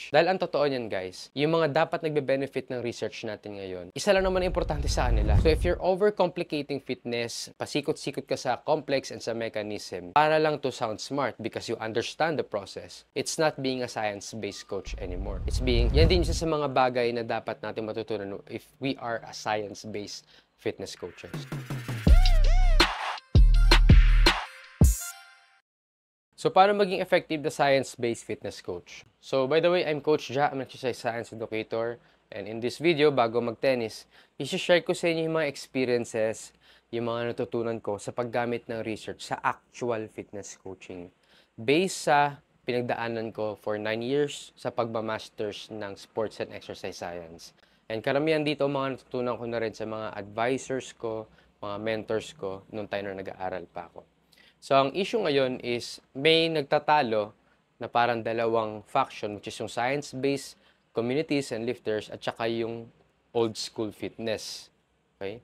research. Dahil ang totoo niyan guys, yung mga dapat nagbe-benefit ng research natin ngayon, isa lang naman ang importante sa kanila. So if you're overcomplicating fitness, pasikot-sikot ka sa complex and sa mechanism, para lang to sound smart because you understand the process, it's not being a science-based coach anymore. Yan din isa sa mga bagay na dapat natin matutunan if we are a science-based fitness coaches. So, paano maging effective na science-based fitness coach? So, by the way, I'm Coach Ja. I'm an exercise science educator. And in this video, bago mag-tennis, i-share ko sa inyo yung mga experiences, yung mga natutunan ko sa paggamit ng research sa actual fitness coaching. Based sa pinagdaanan ko for 9 years sa pagmamasters ng sports and exercise science. And karamihan dito, mga natutunan ko na rin sa mga advisors ko, mga mentors ko, nung time na nag-aaral pa ako. So, ang issue ngayon is may nagtatalo na parang dalawang faction, which is yung science-based communities and lifters at saka yung old school fitness. Okay?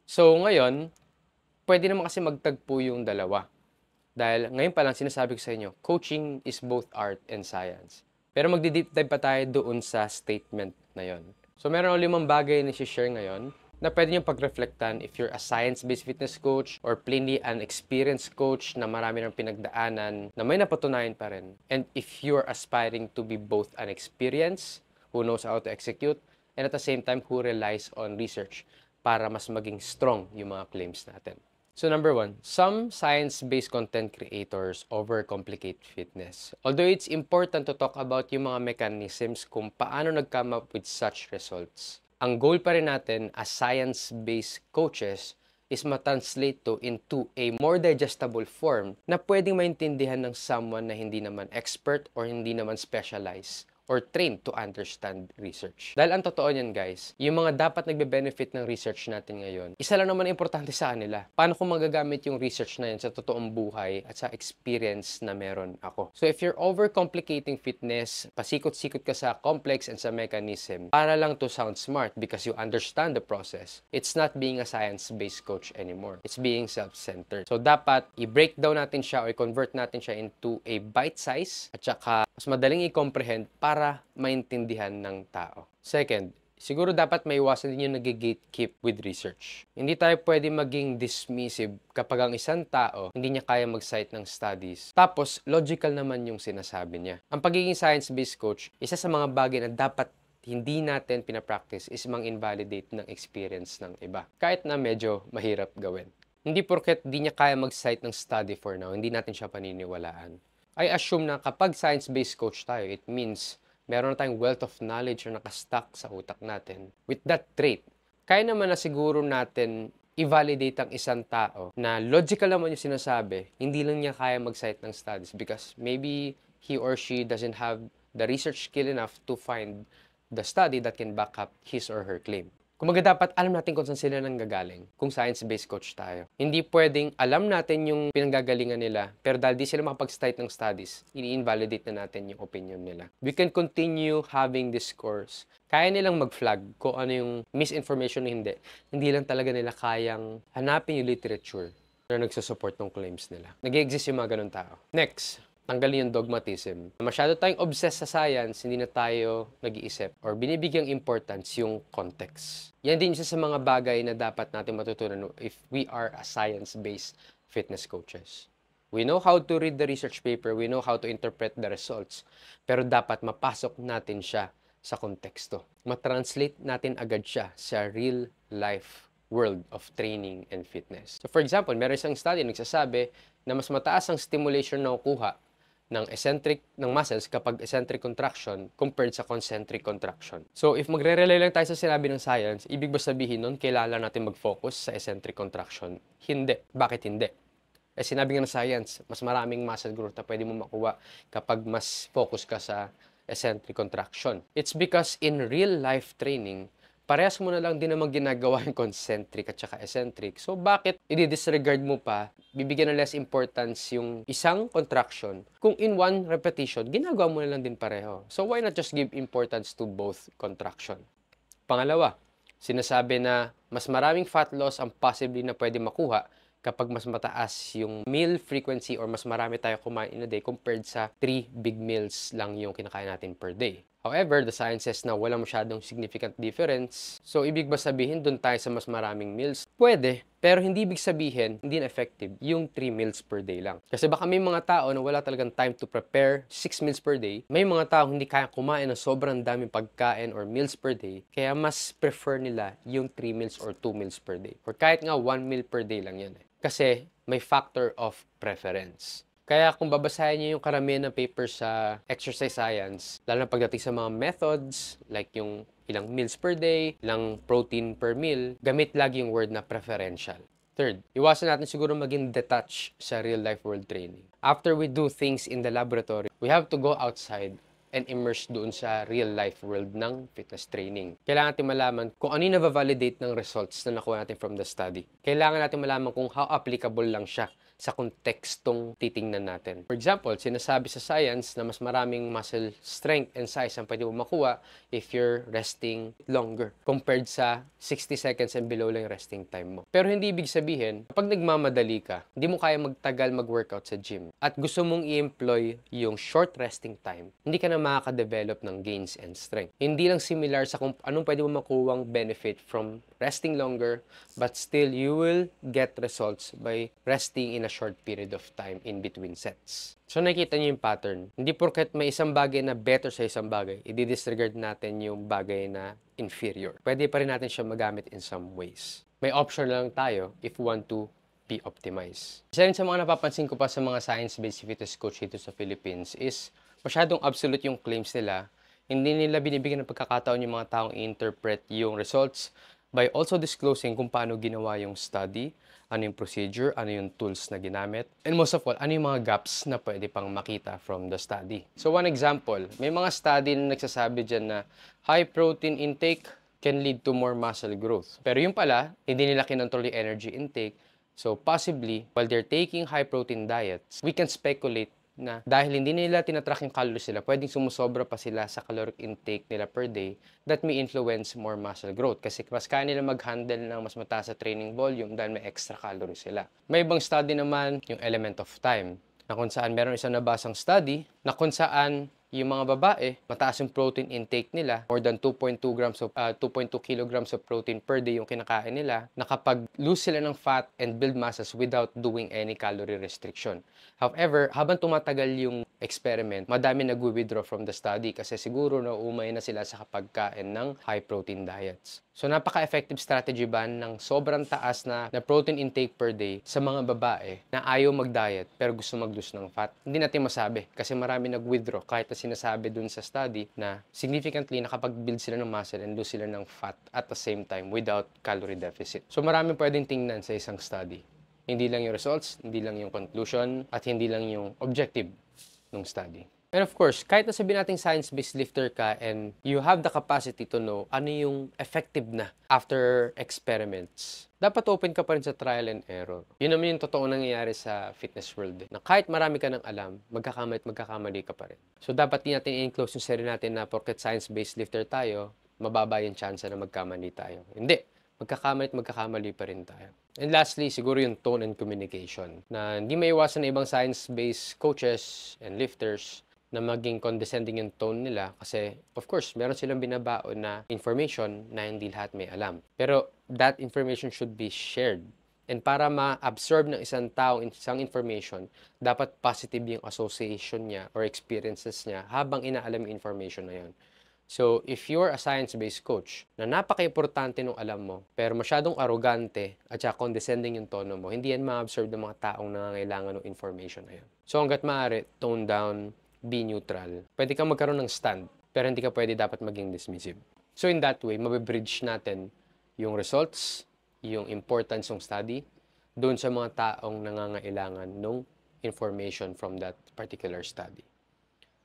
So, ngayon, pwede naman kasi magtagpo yung dalawa. Dahil ngayon pa lang sinasabi ko sa inyo, coaching is both art and science. Pero magdi-deep dive pa tayo doon sa statement na yon. So, meron ulit 5 bagay na i-share ngayon na pwede nyo pag-reflectan if you're a science-based fitness coach or plainly an experienced coach na marami ng pinagdaanan na may napatunayan pa rin. And if you're aspiring to be both an experienced who knows how to execute and at the same time who relies on research para mas maging strong yung mga claims natin. So number 1, some science-based content creators overcomplicate fitness. Although it's important to talk about yung mga mechanisms kung paano nag-come up with such results, ang goal pa rin natin as science-based coaches is ma-translate to into a more digestible form na pwedeng maintindihan ng someone na hindi naman expert or hindi naman specialized or trained to understand research. Dahil ang totoo niyan guys, yung mga dapat nagbe-benefit ng research natin ngayon, isa lang naman ang importante sa kanila. Paano kung magagamit yung research na yun sa totoong buhay at sa experience na meron ako. So if you're overcomplicating fitness, pasikot-sikot ka sa complex and sa mechanism, para lang to sound smart because you understand the process, it's not being a science-based coach anymore. It's being self-centered. So dapat i-breakdown natin siya o i-convert natin siya into a bite size at saka mas madaling i-comprehend para maintindihan ng tao. Second, siguro dapat maiwasan din yung nag-gatekeep with research. Hindi tayo pwede maging dismissive kapag ang isang tao hindi niya kaya mag-cite ng studies. Tapos, logical naman yung sinasabi niya. Ang pagiging science-based coach, isa sa mga bagay na dapat hindi natin pinapractice is mang-invalidate ng experience ng iba. Kahit na medyo mahirap gawin. Hindi porket di niya kaya mag-cite ng study for now, hindi natin siya paniniwalaan. I assume na kapag science-based coach tayo, it means meron na tayong wealth of knowledge na nakastack sa utak natin. With that trait, kaya naman na siguro natin i-validate ang isang tao na logical naman yung sinasabi, hindi lang niya kaya mag-cite ng studies because maybe he or she doesn't have the research skill enough to find the study that can back up his or her claim. Kumaga dapat alam natin kung saan sila nanggagaling kung science-based coach tayo. Hindi pwedeng alam natin yung pinanggagalingan nila pero dahil di sila makapag-cite ng studies, ini-invalidate na natin yung opinion nila. We can continue having discourse. Kaya nilang mag-flag kung ano yung misinformation o hindi. Hindi lang talaga nila kayang hanapin yung literature na nagsusupport ng claims nila. Nag-i-exist yung mga ganun tao. Next, tanggalin yung dogmatism. Masyado tayong obsessed sa science, hindi na tayo nag-iisip or binibigyang importance yung context. Yan din isa sa mga bagay na dapat natin matutunan if we are a science-based fitness coaches. We know how to read the research paper, we know how to interpret the results, pero dapat mapasok natin siya sa konteksto. Matranslate natin agad siya sa real life world of training and fitness. So for example, meron isang study nagsasabi na mas mataas ang stimulation na nakukuha ng muscles kapag eccentric contraction compared sa concentric contraction. So, if magre-rely lang tayo sa sinabi ng science, ibig ba sabihin nun, kailangan natin mag-focus sa eccentric contraction? Hindi. Bakit hindi? Sinabi nga ng science, mas maraming muscle growth na pwede mo makuha kapag mas focus ka sa eccentric contraction. It's because in real life training, parehas mo na lang din naman ginagawa yung concentric at saka eccentric. So, bakit i-disregard mo pa, bibigyan ng less importance yung isang contraction kung in one repetition, ginagawa mo na lang din pareho. So, why not just give importance to both contraction? Pangalawa, sinasabi na mas maraming fat loss ang possibly na pwede makuha kapag mas mataas yung meal frequency or mas marami tayo kumain in a day compared sa 3 big meals lang yung kinakain natin per day. However, the science says na wala masyadong significant difference. So, ibig ba sabihin doon tayo sa mas maraming meals? Pwede, pero hindi ibig sabihin hindi na effective yung 3 meals per day lang. Kasi baka may mga tao na wala talagang time to prepare 6 meals per day. May mga tao hindi kaya kumain ng sobrang daming pagkain or meals per day. Kaya mas prefer nila yung 3 meals or 2 meals per day. Or kahit nga 1 meal per day lang yan. Kasi may factor of preference. Kaya kung babasahin niyo yung karamihan ng papers sa exercise science, lalo na pagdating sa mga methods, like yung ilang meals per day, ilang protein per meal, gamit lagi yung word na preferential. Third, iwasan natin siguro maging detached sa real-life world training. After we do things in the laboratory, we have to go outside and immerse doon sa real-life world ng fitness training. Kailangan natin malaman kung ano yung na-validate ng results na nakuha natin from the study. Kailangan natin malaman kung how applicable lang siya sa kontekstong titingnan natin. For example, sinasabi sa science na mas maraming muscle strength and size ang pwede mo makuha if you're resting longer compared sa 60 seconds and below lang yung resting time mo. Pero hindi ibig sabihin, kapag nagmamadali ka, hindi mo kaya magtagal mag-workout sa gym at gusto mong i-employ yung short resting time, hindi ka na makaka-develop ng gains and strength. Hindi lang similar sa kung anong pwede mo makuwang benefit from resting longer, but still you will get results by resting in a short period of time in between sets. So nakikita niyo yung pattern. Hindi porket may isang bagay na better sa isang bagay, i-disregard natin yung bagay na inferior. Pwede pa rin natin siya magamit in some ways. May option lang tayo if we want to be optimized. Isa rin sa mga napapansin ko pa sa mga science-based fitness coach dito sa Philippines is masyadong absolute yung claims nila. Hindi nila binibigyan ng pagkakataon yung mga taong i-interpret yung results by also disclosing kung paano ginawa yung study, ano yung procedure, ano yung tools na ginamit, and most of all, ano yung mga gaps na pwede pang makita from the study. So one example, may mga study na nagsasabi dyan na high protein intake can lead to more muscle growth. Pero yung pala, hindi nila kinontrol yung energy intake. So possibly, while they're taking high protein diets, we can speculate na dahil hindi nila tinatrack yung calories nila, pwedeng sumusobra pa sila sa caloric intake nila per day that may influence more muscle growth. Kasi mas kaya nila mag-handle ng mas mataas sa training volume dahil may extra calories sila. May ibang study naman, yung element of time, na kung saan meron isang nabasang study na kung saan yung mga babae, mataas yung protein intake nila, more than 2.2 kilograms of protein per day yung kinakain nila, nakapag-lose sila ng fat and build muscles without doing any calorie restriction. However, habang tumatagal yung experiment, madami nag-withdraw from the study kasi siguro nauumay na sila sa kapagkain ng high protein diets. So, napaka-effective strategy ba ng sobrang taas na protein intake per day sa mga babae na ayaw mag-diet pero gusto mag-lose ng fat? Hindi natin masabi kasi marami nag-withdraw kahit na sinasabi dun sa study na significantly nakapag-build sila ng muscle and lose sila ng fat at the same time without calorie deficit. So, marami pwedeng tingnan sa isang study. Hindi lang yung results, hindi lang yung conclusion, at hindi lang yung objective ng study. And of course, kahit nasabihin natin science-based lifter ka and you have the capacity to know ano yung effective na after experiments, dapat open ka pa rin sa trial and error. Yun naman yung totoo nangyayari sa fitness world. Na kahit marami ka ng alam, magkakamali ka pa rin. So dapat din natin i-enclose yung sarili natin na porket science-based lifter tayo, mababa yung chance na magkamali tayo. Hindi. Magkakamali pa rin tayo. And lastly, siguro yung tone and communication. Na hindi maiwasan na ibang science-based coaches and lifters na maging condescending yung tone nila kasi of course meron silang binabaon na information na hindi lahat may alam, pero that information should be shared, and para ma-absorb ng isang tao isang information, dapat positive yung association niya or experiences niya habang inaalam yung information na yun. So, if you're a science-based coach na napaka-importante nung alam mo, pero masyadong arrogante at saka condescending yung tono mo, hindi yan ma-absorb ng mga taong nangangailangan ng information na yun. So, hanggat maaari, tone down, be neutral. Pwede kang magkaroon ng stand, pero hindi ka pwede dapat maging dismissive. So, in that way, mabibridge natin yung results, yung importance ng study, doon sa mga taong nangangailangan ng information from that particular study.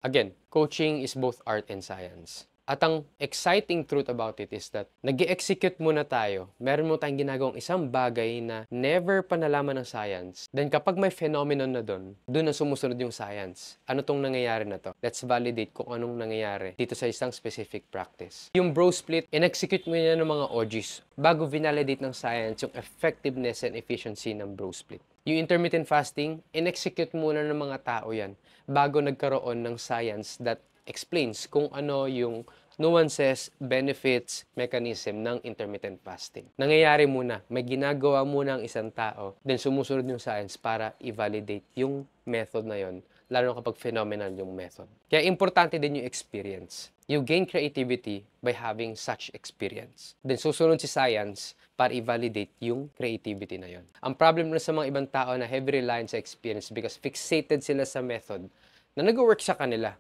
Again, coaching is both art and science. At ang exciting truth about it is that nag-execute muna tayo. Meron mo tayong ginagawang isang bagay na never pa nalaman ng science. Then kapag may phenomenon na doon na sumusunod yung science. Ano tong nangyayari na to? Let's validate kung anong nangyayari dito sa isang specific practice. Yung bro split, in-execute mo yan ng mga OGs bago validate ng science yung effectiveness and efficiency ng bro split. Yung intermittent fasting, in-execute muna ng mga tao yan bago nagkaroon ng science that explains kung ano yung nuances, benefits, mechanism ng intermittent fasting. Nangyayari muna, may ginagawa muna ang isang tao, then sumusunod yung science para i-validate yung method na yon, lalo kapag phenomenal yung method. Kaya importante din yung experience. You gain creativity by having such experience. Then susunod si science para i-validate yung creativity na yon. Ang problem na sa mga ibang tao na heavy reliance sa experience because fixated sila sa method na nag-work sa kanila,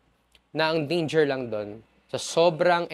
na ang danger lang doon, sa sobrang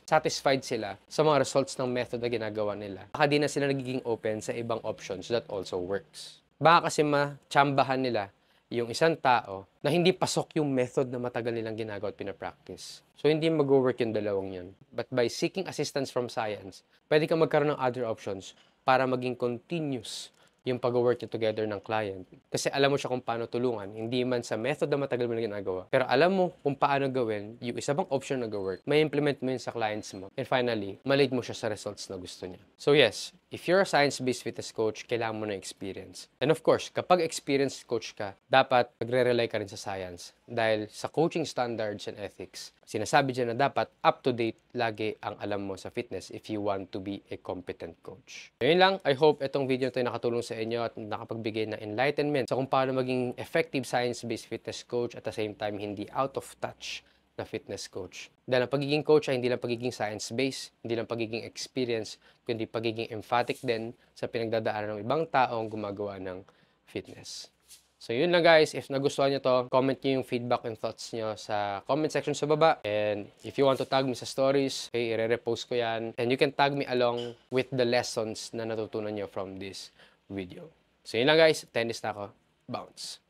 satisfied sila sa mga results ng method na ginagawa nila. Baka di na sila nagiging open sa ibang options that also works. Baka kasi matsambahan nila yung isang tao na hindi pasok yung method na matagal nilang ginagawa at pinapractice. So, hindi mag-work yung dalawang yun. But by seeking assistance from science, pwede kang magkaroon ng other options para maging continuous yung pag-work nyo together ng client. Kasi alam mo siya kung paano tulungan, hindi man sa method na matagal mo na ginagawa. Pero alam mo kung paano gawin, yung isa bang option na go-work, may implement mo yun sa clients mo. And finally, malate mo siya sa results na gusto niya. So yes, if you're a science-based fitness coach, kailangan mo na experience. And of course, kapag experienced coach ka, dapat magre-rely ka rin sa science. Dahil sa coaching standards and ethics, sinasabi dyan na dapat up-to-date lagi ang alam mo sa fitness if you want to be a competent coach. So yun lang, I hope itong video na ito nakatulong sa inyo at nakapagbigay ng enlightenment sa kung paano maging effective science-based fitness coach at the same time hindi out of touch na fitness coach. Dahil ang pagiging coach ay hindi lang pagiging science-based, hindi lang pagiging experience, kundi pagiging emphatic din sa pinagdadaanan ng ibang taong gumagawa ng fitness. So yun lang guys, if nagustuhan nyo to, comment nyo yung feedback and thoughts nyo sa comment section sa baba. And if you want to tag me sa stories, okay, i-repost ko yan. And you can tag me along with the lessons na natutunan nyo from this video. So yun lang guys, tennis na ako. Bounce!